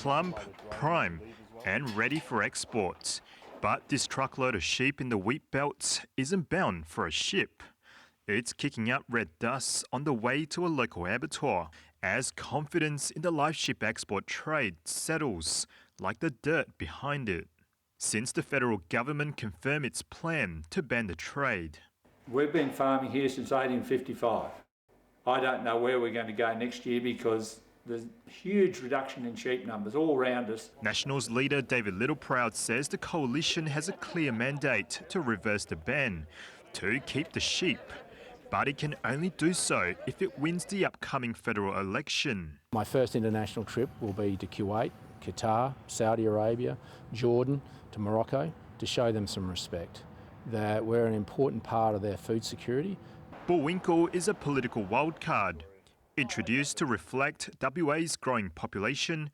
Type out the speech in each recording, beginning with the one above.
plump, prime and ready for export. But this truckload of sheep in the wheat belt isn't bound for a ship. It's kicking up red dust on the way to a local abattoir as confidence in the live sheep export trade settles like the dirt behind it. Since the federal government confirmed its plan to ban the trade. We've been farming here since 1855. I don't know where we're going to go next year because there's a huge reduction in sheep numbers all around us. Nationals leader David Littleproud says the coalition has a clear mandate to reverse the ban, to keep the sheep. But it can only do so if it wins the upcoming federal election. My first international trip will be to Kuwait, Qatar, Saudi Arabia, Jordan, to Morocco, to show them some respect, that we're an important part of their food security. Bullwinkel is a political wildcard. Introduced to reflect WA's growing population,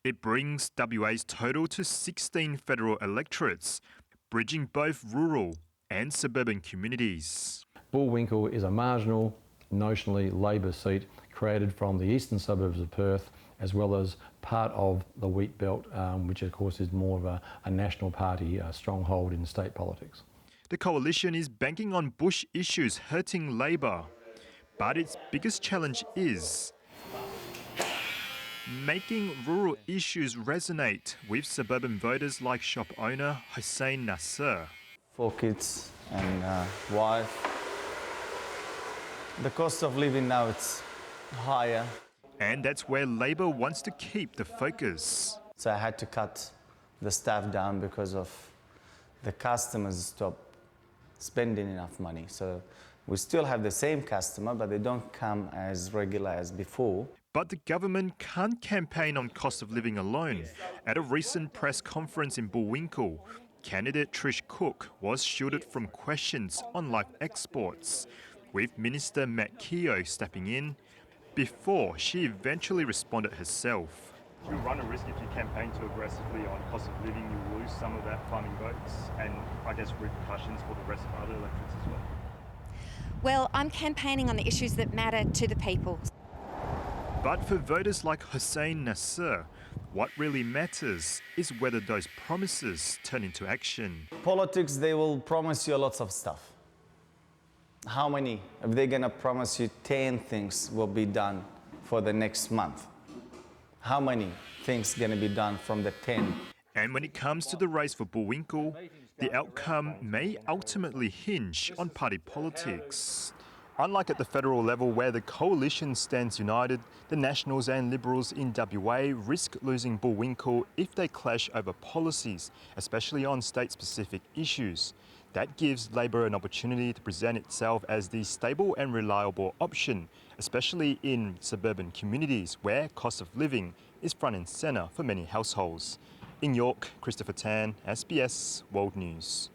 it brings WA's total to 16 federal electorates, bridging both rural and suburban communities. Bullwinkel is a marginal, notionally Labor seat created from the eastern suburbs of Perth, as well as part of the wheat belt, which of course is more of a National Party stronghold in state politics. The coalition is banking on bush issues hurting Labor. But its biggest challenge is making rural issues resonate with suburban voters like shop owner Hussein Nasser. 4 kids and wife. The cost of living now it's higher. And that's where Labor wants to keep the focus. So I had to cut the staff down because of the customers stop spending enough money. So we still have the same customer, but they don't come as regular as before. But the government can't campaign on cost of living alone. At a recent press conference in Bullwinkel, candidate Trish Cook was shielded from questions on live exports, with Minister Matt Keogh stepping in before she eventually responded herself. You run a risk if you campaign too aggressively on cost of living, you lose some of that farming votes and I guess repercussions for the rest of other electorates as well. Well, I'm campaigning on the issues that matter to the people. But for voters like Hussein Nasser, what really matters is whether those promises turn into action. Politics, they will promise you lots of stuff. How many? If they're going to promise you 10 things will be done for the next month, how many things going to be done from the 10? And when it comes to the race for Bullwinkel, the outcome may ultimately hinge on party politics. Unlike at the federal level where the coalition stands united, the Nationals and Liberals in WA risk losing Bullwinkel if they clash over policies, especially on state-specific issues. That gives Labor an opportunity to present itself as the stable and reliable option, especially in suburban communities where cost of living is front and centre for many households. In York, Christopher Tan, SBS World News.